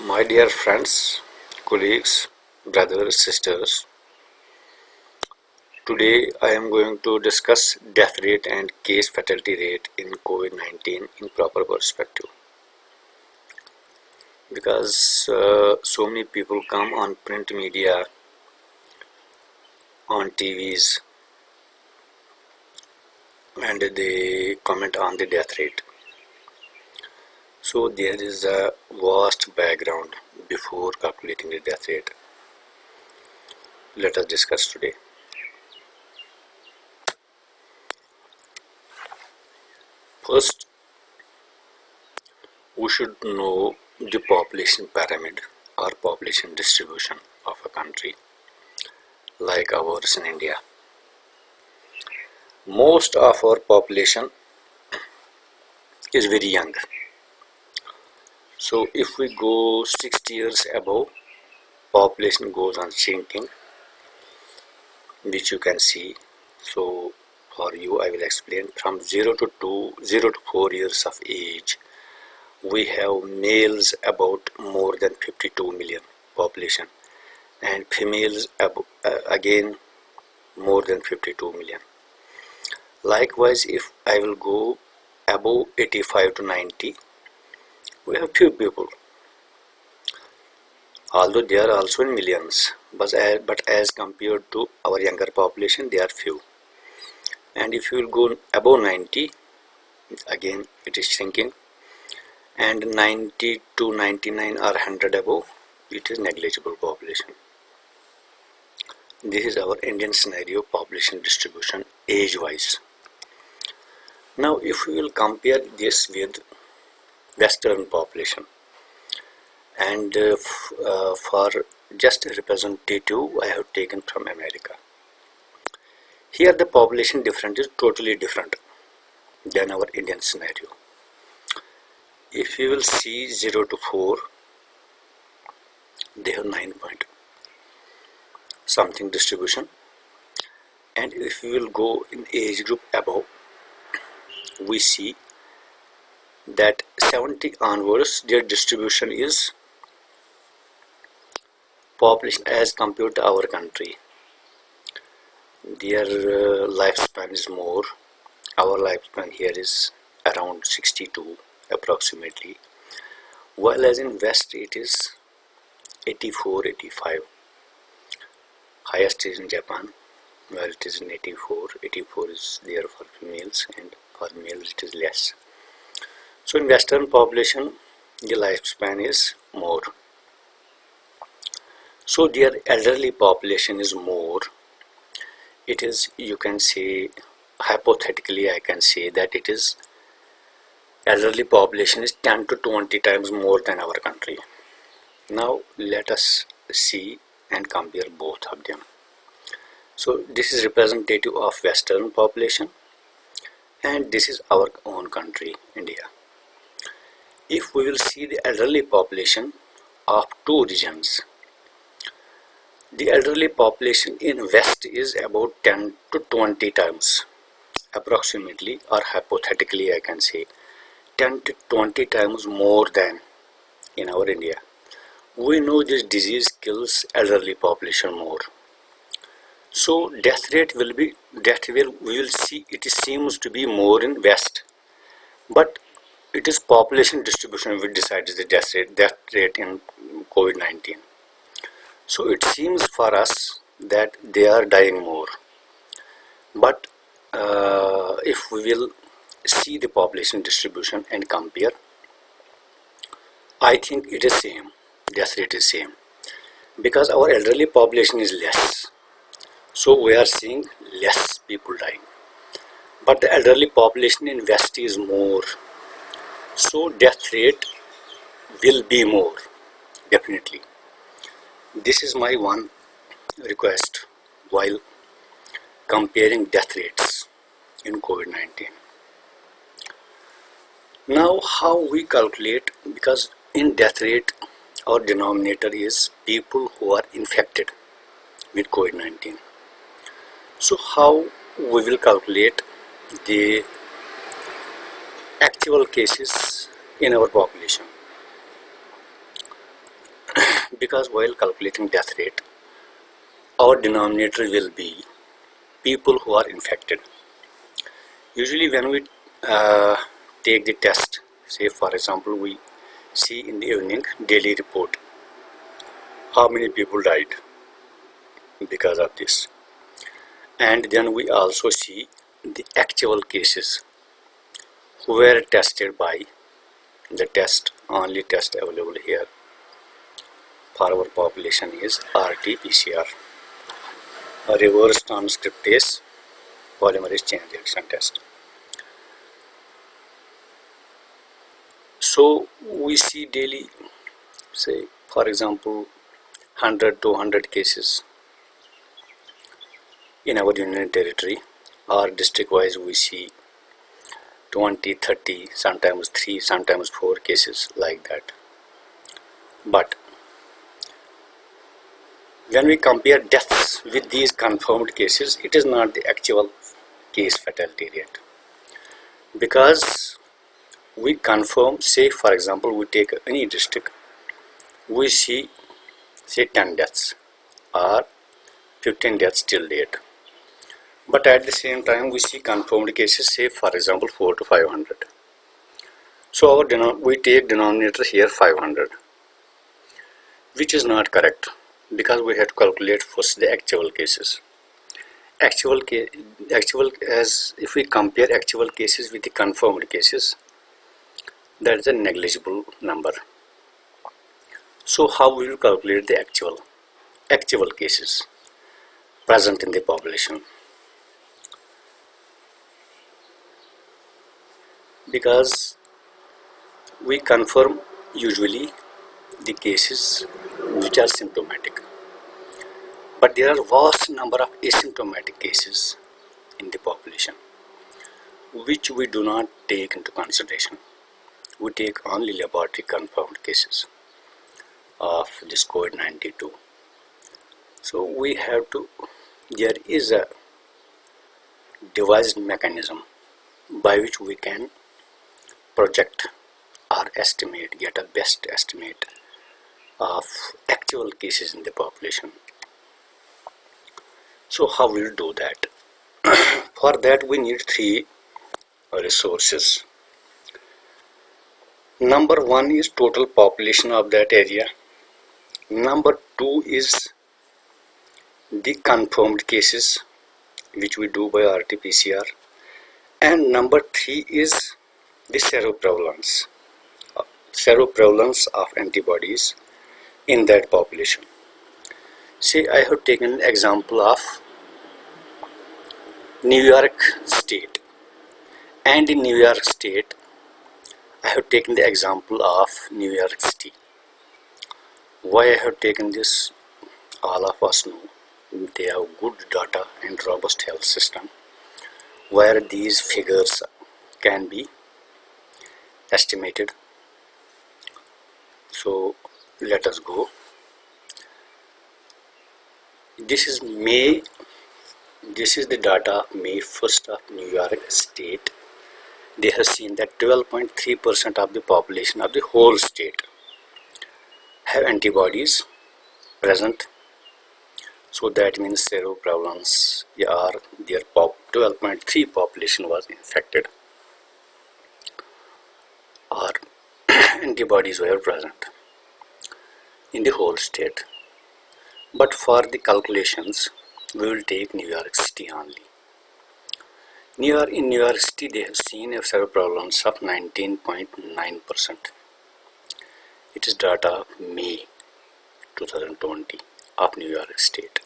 My dear friends, colleagues, brothers, sisters, today I am going to discuss death rate and case fatality rate in COVID-19 in proper perspective. Because so many people come on print media, on TVs, and they comment on the death rate. So there is a vast background before calculating the death rate. Let us discuss today. First, we should know the population pyramid or population distribution of a country like ours in India. Most of our population is very young. So if we go 60 years above, population goes on shrinking, which you can see. So for you I will explain. From 0 to 4 years of age, we have males about more than 52 million population, and females again more than 52 million. Likewise, if I will go above 85 to 90, we have few people, although they are also in millions, but as compared to our younger population, they are few. And if you will go above 90, again it is shrinking, and 90 to 99 or 100 above, it is negligible population. This is our Indian scenario population distribution age-wise. Now if we will compare this with Western population, and for just representative I have taken from America. Here the population difference is totally different than our Indian scenario. If you will see 0 to 4, they have 9 point something distribution, and if you will go in age group above, we see that 70 onwards their distribution is population as compared to our country. Their lifespan is more. Our lifespan here is around 62 approximately, while as in West it is 84, 85. Highest is in Japan, where it is in 84. 84 is there for females, and for males it is less. So in Western population, the lifespan is more. So their elderly population is more. It is, you can say, hypothetically I can say that it is elderly population is 10 to 20 times more than our country. Now let us see and compare both of them. So this is representative of Western population, and this is our own country, India. If we will see the elderly population of two regions, the elderly population in West is about 10 to 20 times approximately, or hypothetically I can say 10 to 20 times more than in our India. We know this disease kills elderly population more. So death rate will be, we will see it seems to be more in West, but it is population distribution which decides the death rate in COVID-19. So it seems for us that they are dying more. But if we will see the population distribution and compare, I think it is same. Death rate is same, because our elderly population is less. So we are seeing less people dying. But the elderly population in West is more. So death rate will be more, definitely. This is my one request while comparing death rates in COVID-19. Now how we calculate, because in death rate our denominator is people who are infected with COVID-19. So how we will calculate the actual cases in our population? because while calculating death rate, our denominator will be people who are infected. Usually when we uh, take the test, say for example we see in the evening daily report how many people died because of this, and then we also see the actual cases who were tested by the test. Only test available here for our population is RT-PCR, a reverse transcriptase polymerase chain reaction test. So we see daily, say for example 100 to 100 cases in our union territory, or district wise we see 20, 30, sometimes 3, sometimes 4 cases like that. But when we compare deaths with these confirmed cases, it is not the actual case fatality rate, because we confirm, say for example we take any district, we see say 10 deaths or 15 deaths till date, but at the same time we see confirmed cases, say for example 4 to 500. So we take denominator here 500, which is not correct, because we have to calculate first the actual cases. Actual, as if we compare actual cases with the confirmed cases, that is a negligible number. So how we will calculate the actual cases present in the population? Because we confirm usually the cases which are symptomatic, but there are vast number of asymptomatic cases in the population which we do not take into consideration. We take only laboratory confirmed cases of this COVID-19. So we have to, there is a devised mechanism by which we can project or estimate, get a best estimate of actual cases in the population. So how we will do that? For that we need 3 resources. Number 1 is total population of that area. Number 2 is the confirmed cases which we do by RT-PCR, and number 3 is the seroprevalence of antibodies in that population. Say I have taken an example of New York State, and in New York State I have taken the example of New York City. Why I have taken this, all of us know they have good data and robust health system where these figures can be estimated. So let us go. This is May. This is the data of May 1st of New York State. They have seen that 12.3% of the population of the whole state have antibodies present. So that means seroprevalence, or their 12.3 population was infected, or antibodies were present in the whole state. But for the calculations, we will take New York City only. In New York City, they have seen a seroprevalence of 19.9%. It is data of May 2020 of New York State.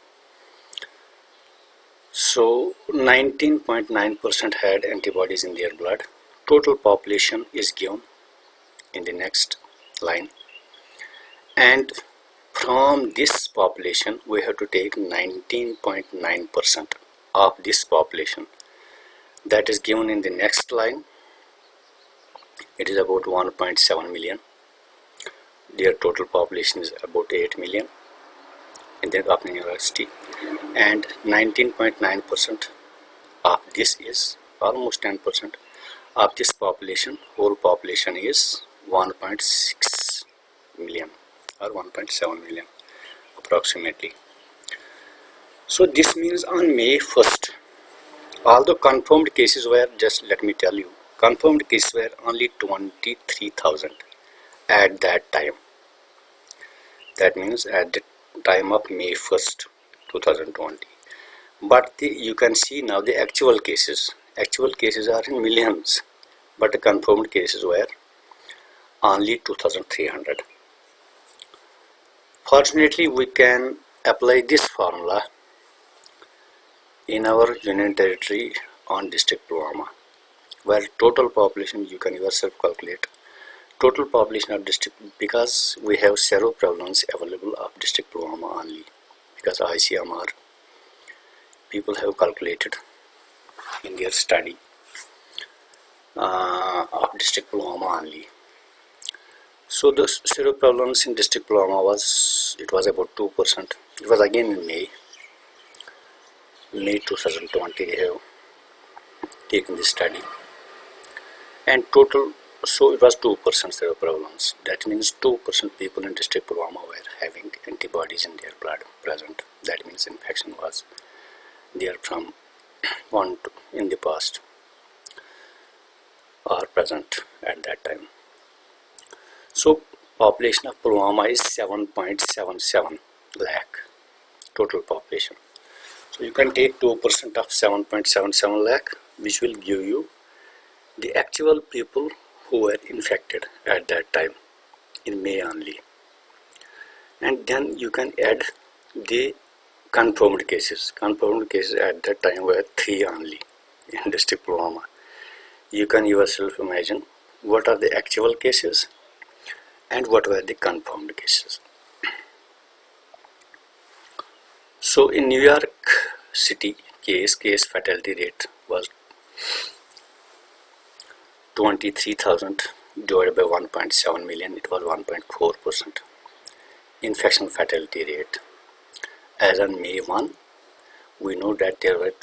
So 19.9% had antibodies in their blood. Total population is given in the next line, and from this population we have to take 19.9% of this population, that is given in the next line. It is about 1.7 million. Their total population is about 8 million in the Open University, and 19.9% of this is almost 10% of this population. Whole population is 1.6 million or 1.7 million approximately. So this means on May 1st, although confirmed cases were, just let me tell you, confirmed cases were only 23,000 at that time. That means at the time of May 1st, 2020. But you can see now the actual cases. Actual cases are in millions, but the confirmed cases were only 2,300. Fortunately, we can apply this formula in our union territory on district Pulwama, where total population you can yourself calculate. Total population of district, because we have seroprevalence available of district Pulwama only, because ICMR people have calculated in their study of district Pulwama only. So the seroprevalence in district Pulwama was about 2%. It was again in May 2020 they have taken this study, and total, so it was 2% seroprevalence. That means 2% people in district Pulwama were having antibodies in their blood present. That means infection was there from one to, in the past or present at that time. So population of Pulwama is 7.77 lakh total population. So you can take 2% of 7.77 lakh, which will give you the actual people who were infected at that time in May only. And then you can add the confirmed cases. Confirmed cases at that time were 3 only in district Pulwama. You can yourself imagine what are the actual cases and what were the confirmed cases. So in New York City case fatality rate was 23,000 divided by 1.7 million, it was 1.4%. Infection fatality rate, as on May 1, we know that there were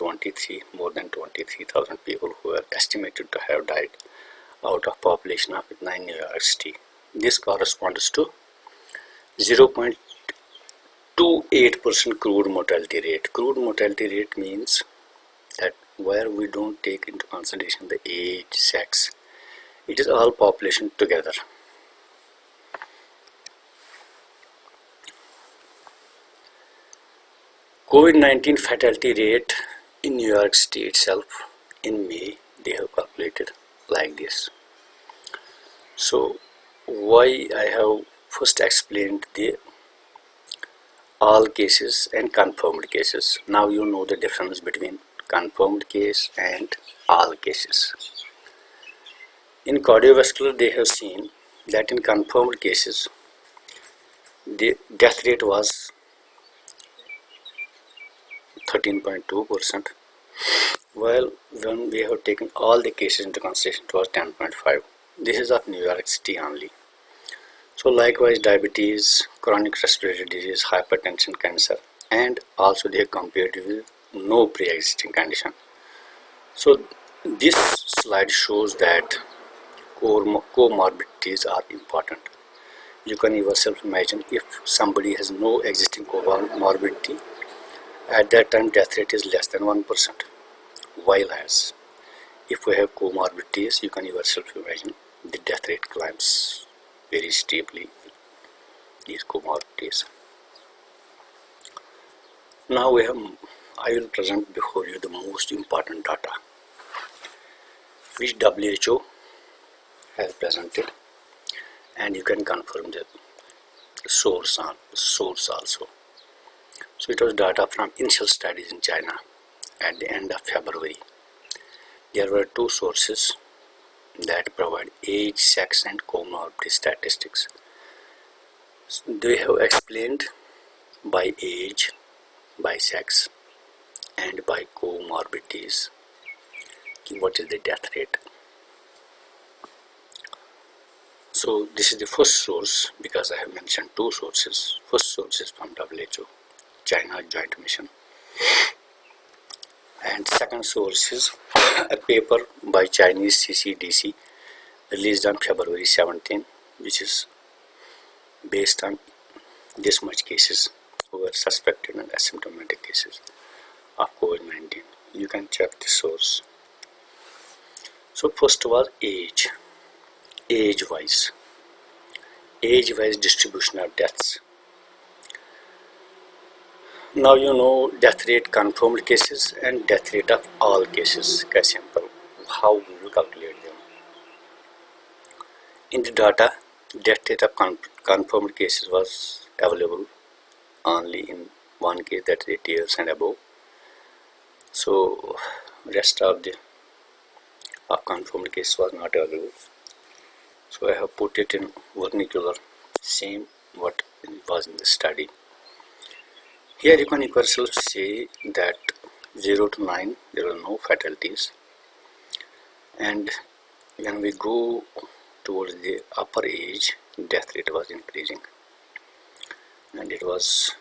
more than 23,000 people who were estimated to have died out of population of 9 New York City. This corresponds to 0.28% crude mortality rate. Crude mortality rate means that where we don't take into consideration the age, sex, it is all population together. COVID-19 fatality rate in New York City itself in May, they have calculated like this. So why I have first explained the all cases and confirmed cases. Now you know the difference between confirmed case and all cases. In cardiovascular, they have seen that in confirmed cases, the death rate was 13.2%, while when we have taken all the cases into consideration, it was 10.5%. This is of New York City only. So likewise, diabetes, chronic respiratory disease, hypertension, cancer, and also they have compared with no pre-existing condition. So this slide shows that comorbidities are important. You can yourself imagine if somebody has no existing comorbidity, at that time death rate is less than 1%. While as if we have comorbidities, you can yourself imagine the death rate climbs very steeply, these comorbidities. Now I will present before you the most important data which WHO has presented, and you can confirm the source also. So it was data from initial studies in China at the end of February. There were 2 sources that provide age, sex, and comorbidity statistics. They have explained by age, by sex, and by comorbidities what is the death rate. So this is the first source, because I have mentioned 2 sources. First source is from WHO, China Joint Mission, and second source is a paper by Chinese CCDC released on February 17, which is based on this much cases who were suspected and asymptomatic cases of COVID-19. You can check the source. So first was age-wise distribution of deaths. Now you know death rate confirmed cases and death rate of all cases. Simple. How we will calculate them? In the data, death rate of confirmed cases was available only in one case, that is 80 years and above. So rest of the confirmed case was not available. So I have put it in vernacular, same what was in the study. Here you can yourself say that 0 to 9 there were no fatalities, and when we go towards the upper age, death rate was increasing, and it was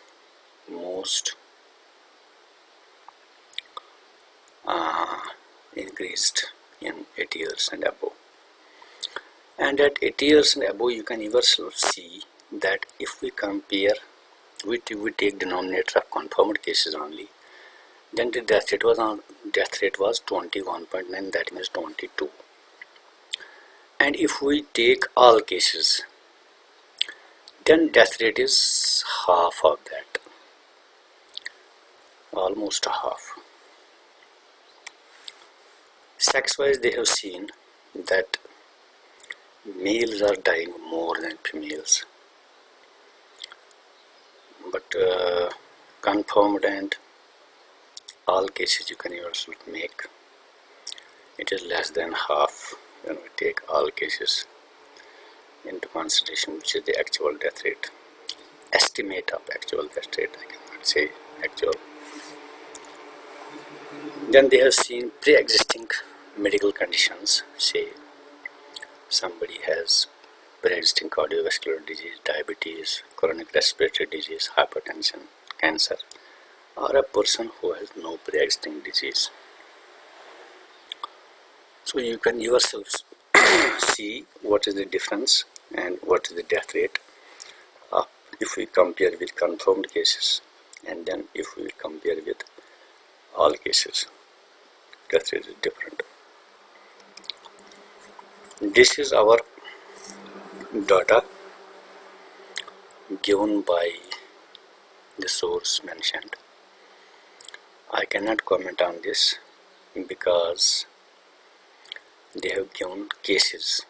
most increased in 80 years and above. And at 80 years and above, you can yourself see that if we compare, we take denominator of confirmed cases only, then the death rate was 21.9, that means 22. And if we take all cases, then death rate is half of that, almost half. Sex-wise, they have seen that males are dying more than females, but confirmed and all cases you can yourself make, it is less than half when we take all cases into consideration, which is the actual death rate. Estimate of actual death rate, I cannot say actual. Then they have seen pre-existing medical conditions, say somebody has pre-existing cardiovascular disease, diabetes, chronic respiratory disease, hypertension, cancer, or a person who has no pre-existing disease. So you can yourselves see what is the difference and what is the death rate if we compare with confirmed cases, and then if we compare with all cases, death rate is different. This is our data given by the source mentioned. I cannot comment on this because they have given cases,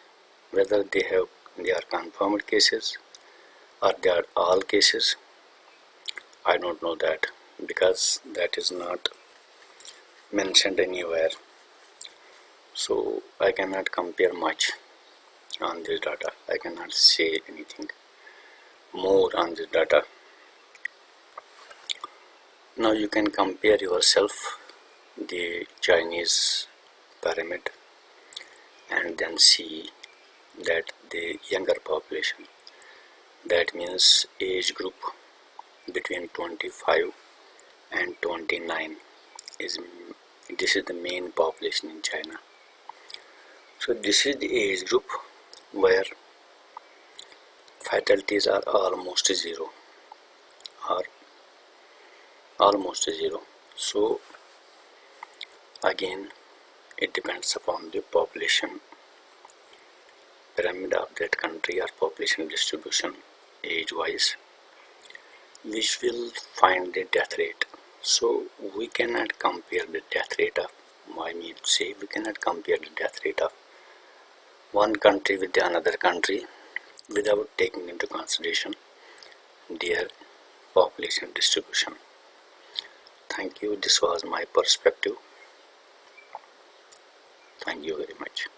whether they are confirmed cases or they are all cases. I don't know that, because that is not mentioned anywhere. So I cannot compare much on this data. I cannot say anything more on this data. Now you can compare yourself the Chinese pyramid and then see that the younger population, that means age group between 25 and 29, this is the main population in China. So this is the age group where fatalities are almost zero, or almost zero. So again, it depends upon the population pyramid of that country or population distribution age-wise, which will find the death rate. So we cannot compare the death rate of, we cannot compare the death rate of one country with the another country without taking into consideration their population distribution. Thank you. This was my perspective. Thank you very much.